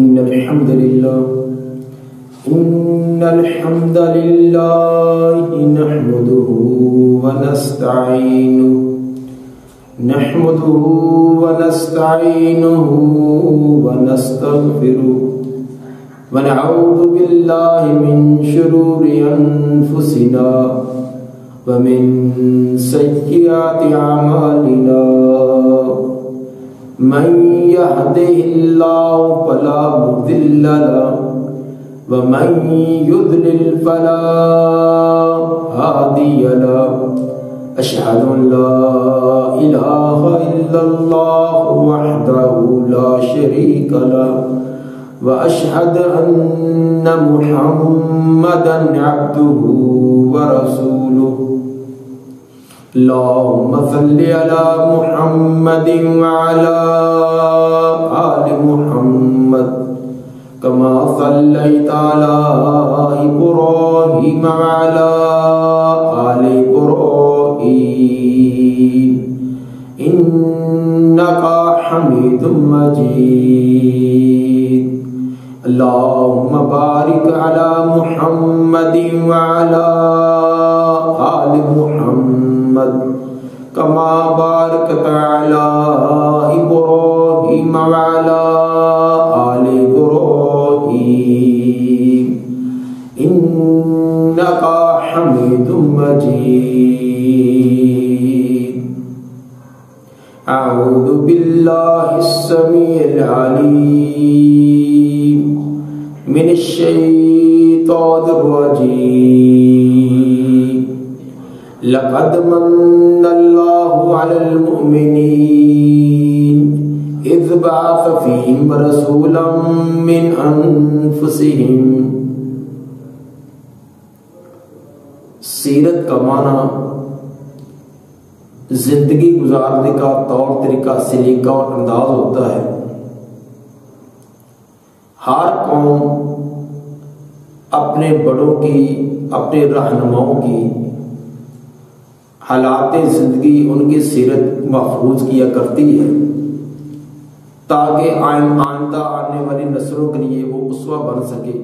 إن الحمد لله نحمده ونستعينه ونستغفره ونعوذ بالله من شرور أنفسنا ومن سيئات أعمالنا من يهده الله فلا مضل له ومن يضلل فلا هادي له أشهد أن لا إله إلا الله وحده لا شريك له وأشهد أن محمدا عبده ورسوله اللهم صل على محمد وعلى آل محمد كما صليت على إبراهيم وعلى آل إبراهيم إنك حميد مجيد اللهم بارك على محمد وعلى آل محمد كما باركت على إبراهيم وعلى آل إبراهيم إنك حميد مجيد أعوذ بالله السميع العليم من الشيطان الرجيم لقد من الله على المؤمنين إذ بعث فيهم رسولا من أنفسهم. سیرت کا معنی زندگی گزارنے کا طور طریقہ، سلیقہ اور انداز ہوتا ہے. ہر قوم اپنے بڑوں کی، اپنے رہنماؤں کی حالات زندگی، ان کی سیرت محفوظ کیا کرتی ہے تاکہ آئندہ آنے والی نسلوں کے لیے وہ اسوہ بن سکے.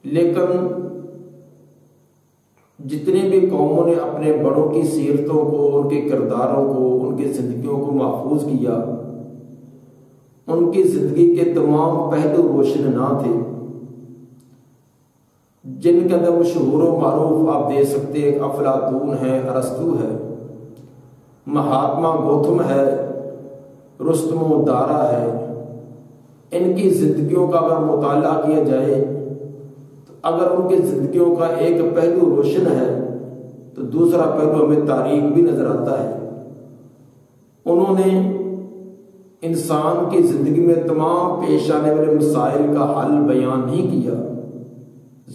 لیکن جتنے بھی قوموں نے اپنے بڑوں کی سیرتوں کو، ان کے کرداروں کو، ان کی زندگیوں کو محفوظ کیا، ان کی زندگی کے تمام پہلو روشن نہ تھے. جن کے اندر مشہور و معروف آپ دیکھ سکتے ہیں، افلاطون ہے، ارسطو ہے، مہاتما گوتم ہے، رستم و دارا ہے. ان کی زندگیوں کا اگر مطالعہ کیا جائے تو اگر ان کی زندگیوں کا ایک پہلو روشن ہے تو دوسرا پہلو ہمیں تاریک بھی نظر آتا ہے. انہوں نے انسان کی زندگی میں تمام پیش آنے والے مسائل کا حل بیان نہیں کیا،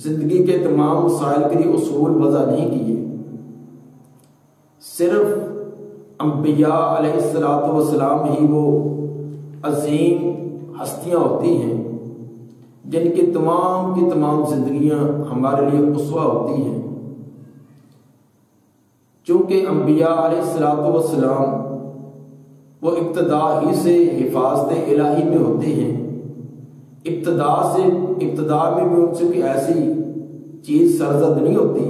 زندگی کے تمام مسائل کے لیے اصول وضع نہیں کیے. صرف انبیاء علیہ السلام ہی وہ عظیم ہستیاں ہوتی ہیں جن کی تمام زندگیاں ہمارے لیے اسوہ ہوتی ہیں. چونکہ انبیاء علیہ السلام وہ ابتدا ہی سے حفاظت الہی میں ہوتے ہیں. ابتدا میں بھی ان سے کوئی ایسی چیز سرزد نہیں ہوتی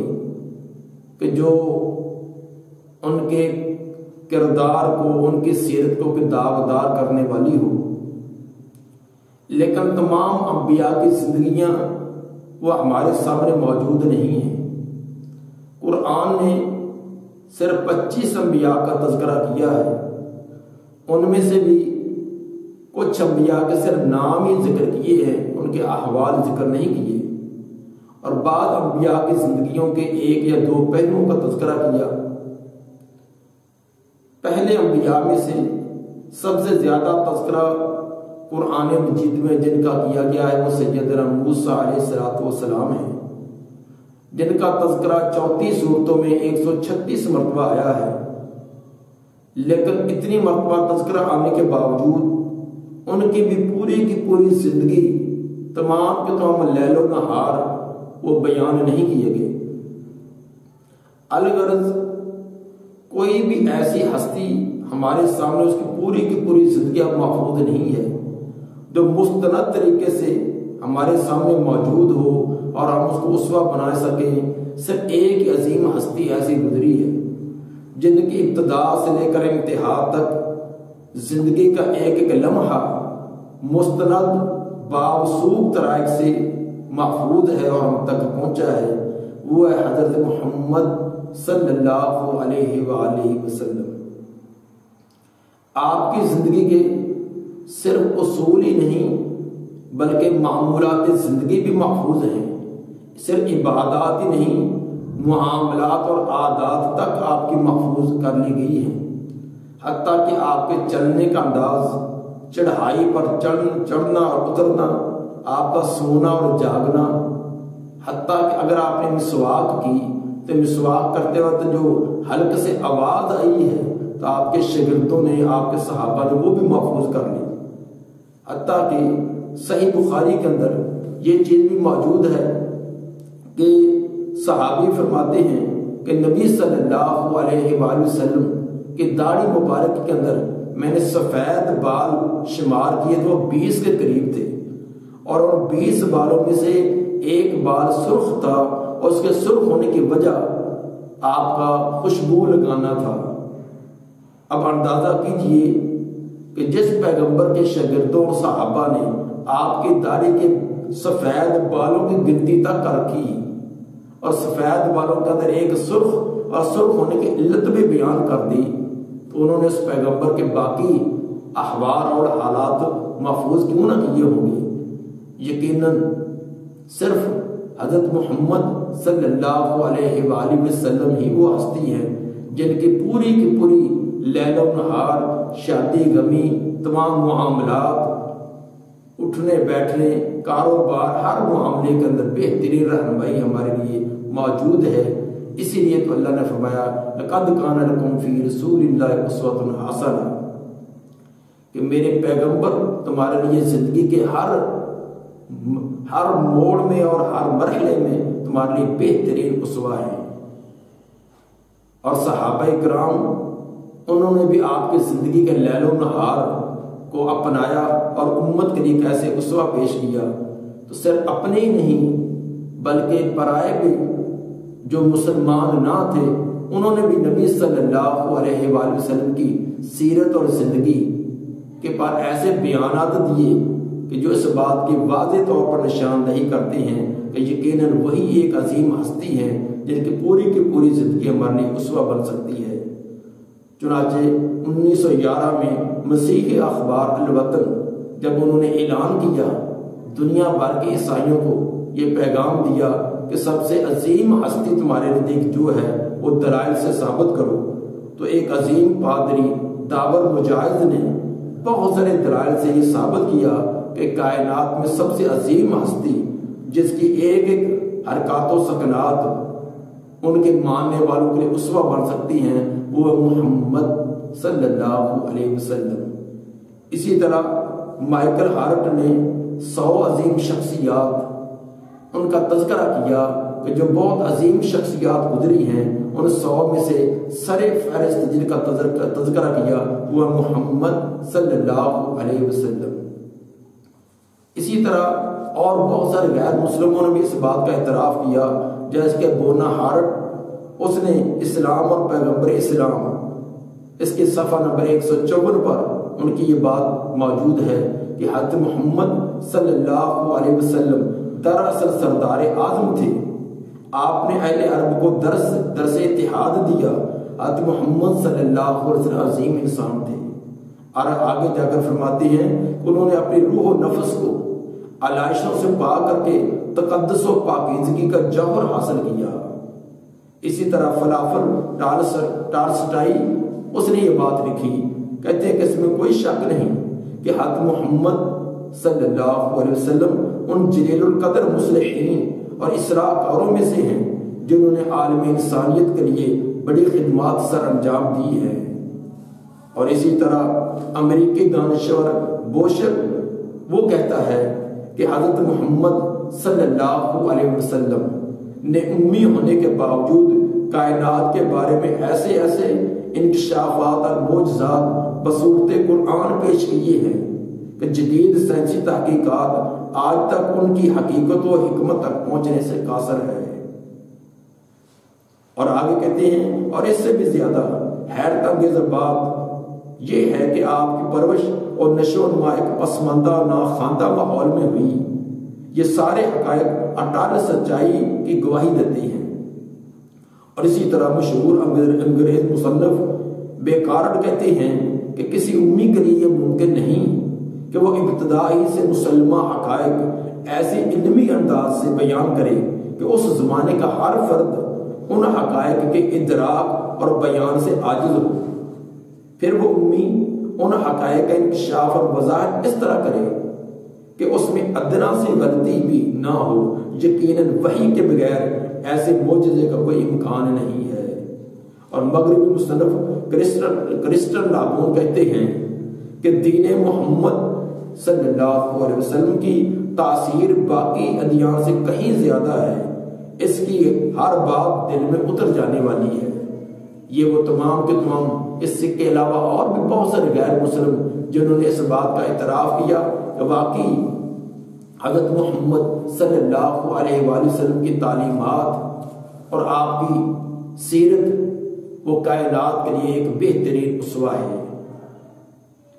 کہ جو ان کے کردار کو، ان کی سیرت کو کوئی داغدار کرنے والی ہو. لیکن تمام انبیاء کی زندگیاں وہ ہمارے سامنے موجود نہیں ہیں. قرآن نے صرف 25 انبیاء کا تذکرہ کیا ہے. ان میں سے بھی کچھ انبیاء کے صرف نام ہی ذکر کیے ہیں، ان کے احوال ذکر نہیں کیے، اور بعض انبیاء کی زندگیوں کے ایک یا دو پہلوؤں کا تذکرہ کیا. پہلے انبیاء میں سے سب سے زیادہ تذکرہ قرآن مجید میں جن کا کیا گیا ہے وہ سیدنا موسیٰ علیہ السلام ہیں، جن کا تذکرہ 34 صورتوں میں 136 مرتبہ آیا ہے. لیکن اتنی مرتبہ تذکرہ آنے کے باوجود ان کی بھی پوری کی پوری زندگی، تمام کے تمام لیل و نہار وہ بیان نہیں کیے گئے. الغرض کوئی بھی ایسی ہستی ہمارے سامنے اس کی پوری زندگی اب محفوظ نہیں ہے. جو مستند طریقے سے ہمارے سامنے موجود ہو اور ہم اس کو اسوہ بنا سکیں، صرف ایک عظیم ہستی ایسی گزری ہے جن کی ابتدا سے لے کر انتہا تک زندگی کا ایک ایک لمحہ مستند باوثوق طرائق سے محفوظ ہے اور ہم تک پہنچا ہے، وہ ہے حضرت محمد صلی اللہ علیہ وآلہ وسلم۔ آپ کی زندگی کے صرف اصول ہی نہیں بلکہ معمولات زندگی بھی محفوظ ہیں، صرف عبادات ہی نہیں معاملات اور عادات تک آپ کی محفوظ کر لی گئی ہیں، حتیٰ کہ آپ کے چلنے کا انداز، چڑھائی پر چڑھنا اور اترنا، آپ کا سونا اور جاگنا، حتیٰ کہ اگر آپ نے مسواک کی تو مسواک کرتے وقت جو حلق سے آواز آئی ہے تو آپ کے شاگردوں نے، آپ کے صحابہ نے وہ بھی محفوظ کر لی، حتیٰ کہ صحیح بخاری کے اندر یہ چیز بھی موجود ہے کہ صحابی فرماتے ہیں کہ نبی صلی اللہ علیہ وآلہ وسلم کی داڑھی مبارک کے اندر میں نے سفید بال شمار کیے تو وہ 20 کے قریب تھے، اور ان 20 بالوں میں سے ایک بال سرخ تھا، اور اس کے سرخ ہونے کی وجہ آپ کا خوشبو لگانا تھا۔ اب اندازہ کیجئے کہ جس پیغمبر کے شاگردوں اور صحابہ نے آپ کی داڑھی کے سفید بالوں کی گنتی تک کر رکھی اور سفید بالوں کے اندر ایک سرخ اور سرخ ہونے کی علت بھی بیان کر دی، تو انہوں نے اس پیغمبر کے باقی احوال اور حالات محفوظ کیوں نہ کیے ہوں گے؟ یقیناً صرف حضرت محمد صلی اللہ علیہ وآلہ وسلم ہی وہ ہستی ہیں جن کی پوری لیل و نہار، شادی غمی، تمام معاملات، اٹھنے بیٹھنے، کاروبار، ہر معاملے کے اندر بہترین رہنمائی ہمارے لیے موجود ہے۔ اسی لیے تو اللہ نے فرمایا لَقَدْ كَانَ لَكُمْ فِي رَسُولِ اللَّهِ أُسْوَةٌ حَسَنَةٌ، کہ میرے پیغمبر تمہارے لیے زندگی کے ہر موڑ میں اور ہر مرحلے میں تمہارے لیے بہترین اسوہ ہے۔ اور صحابہ کرام انہوں نے بھی آپ کی زندگی کے لیل و نہار کو اپنایا اور امت کے لیے کیسے اسوہ پیش کیا، تو صرف اپنے ہی نہیں بلکہ پرائے بھی جو مسلمان نہ تھے انہوں نے بھی نبی صلی اللہ علیہ وآلہ وسلم کی سیرت اور زندگی کے پر ایسے بیانات دیے کہ جو اس بات کی واضح طور پر نشاندہی کرتے ہیں کہ یقیناً وہی ایک عظیم ہستی ہے جن کی پوری زندگی ہمارے لیے اسوہ بن سکتی ہے۔ چنانچہ 1911 میں مسیحی اخبار الوطن جب انہوں نے اعلان کیا، دنیا بھر کے عیسائیوں کو یہ پیغام دیا کہ سب سے عظیم ہستی تمہارے نزدیک جو ہے وہ دلائل سے ثابت کرو، تو ایک عظیم پادری داور مجاہد نے بہت سارے دلائل سے یہ ثابت کیا کہ کائنات میں سب سے عظیم ہستی جس کی ایک ایک حرکات و سکنات ان کے ماننے والوں کے لیے اسوہ بن سکتی ہیں، وہ محمد صلی اللہ علیہ وسلم۔ اسی طرح مائیکل ہارٹ نے 100 عظیم شخصیات ان کا تذکرہ کیا کہ جو بہت عظیم شخصیات گزری ہیں، ان 100 میں سے سر فہرست جن کا تذکرہ کیا وہ محمد صلی اللہ علیہ وسلم۔ اسی طرح اور بہت سارے غیر مسلموں نے بھی اس بات کا اعتراف کیا، جیسے کہ بونا ہارٹ، اس نے اسلام اور پیغمبر اسلام، اس کے صفحہ نمبر 154 پر ان کی یہ بات موجود ہے کہ حضرت محمد صلی اللہ علیہ وسلم دراصل سردار اعظم تھے، آپ نے اہل عرب کو درس اتحاد دیا، حضرت محمد صلی اللہ علیہ وسلم عظیم انسان تھے۔ اور آگے جا کر فرماتے ہیں کہ انہوں نے اپنی روح و نفس کو علائشوں سے پاک کر کے تقدس و پاکیزگی کا جوہر حاصل کیا۔ اسی طرح فلافل ٹالسٹائی اس نے یہ بات لکھی، کہتے ہیں کہ اس میں کوئی شک نہیں کہ حضرت محمد صلی اللہ علیہ وسلم ان جلیل القدر مصلحین اور اصلاح کاروں میں سے ہیں جنہوں نے عالم انسانیت کے لیے بڑی خدمات سر انجام دی ہے۔ اور اسی طرح امریکی دانشور بوشر وہ کہتا ہے کہ حضرت محمد صلی اللہ علیہ وسلم نے امی ہونے کے باوجود کائنات کے بارے میں ایسے انکشافات اور معجزات بصورت قرآن پیش کیے ہیں کہ جدید سائنسی تحقیقات آج تک ان کی حقیقت و حکمت تک پہنچنے سے قاصر ہے۔ اور آگے کہتے ہیں اور اس سے بھی زیادہ حیرت انگیز بات یہ ہے کہ آپ کی پرورش اور نشو و نما ایک پسماندہ ناخواندہ ماحول میں ہوئی۔ یہ سارے حقائق اٹل سچائی کی گواہی دیتے ہیں۔ اور اسی طرح مشہور انگریز مصنف بیکارڈ کہتے ہیں کہ کسی امی کے لیے یہ ممکن نہیں کہ وہ ابتدائی سے مسلمہ حقائق ایسے علمی انداز سے بیان کرے کہ اس زمانے کا ہر فرد ان حقائق کے ادراک اور بیان سے عاجز ہو۔ پھر وہ امی ان حقائق کا انکشاف اور وضاحت اس طرح کرے کہ اس میں ادنا سی غلطی بھی نہ ہو۔ یقیناً وحی کے بغیر ایسے معجزے کا کوئی امکان نہیں ہے۔ اور مغربی مصنف کرسٹن لابون کہتے ہیں کہ دین محمد صلی اللہ علیہ وسلم کی تاثیر باقی ادیان سے کہیں زیادہ ہے۔ اس کی ہر بات دل میں اتر جانے والی ہے۔ یہ وہ تمام کے تمام اس سے کے علاوہ اور بھی بہت سارے غیر مسلم جنہوں نے اس بات کا اعتراف کیا کہ واقعی حضرت محمد صلی اللہ علیہ وآلہ وسلم کی تعلیمات اور آپ کی سیرت وہ کائنات کے لیے ایک بہترین اسوہ ہے۔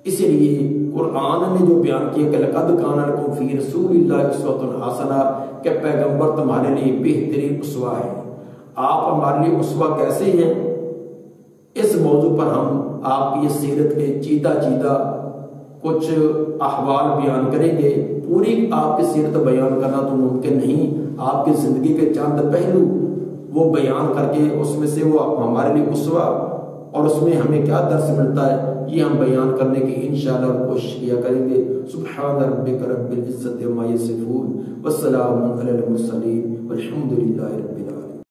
اسی لیے قرآن نے جو بیان کیا کہ لقد کان لکم فی رسول اللہ اسوۃ حسنہ کہ پیغمبر تمہارے لیے بہترین اسوہ ہے۔ آپ ہمارے لیے اسوہ کیسے ہیں؟ اس موضوع پر ہم آپ کی سیرت کے چیدہ کچھ احوال بیان کریں گے۔ پوری آپ کی سیرت بیان کرنا تو ممکن نہیں، آپ کی زندگی کے چند پہلو وہ بیان کر کے اس میں سے وہ ہمارے لیے اسوہ اور اس میں ہمیں کیا درس ملتا ہے یہ ہم بیان کرنے کی انشاءاللہ کوشش کیا کریں گے۔ سبحان ربک رب العزت عما یصفون والسلام علی المرسلین والحمد للہ رب العالمین۔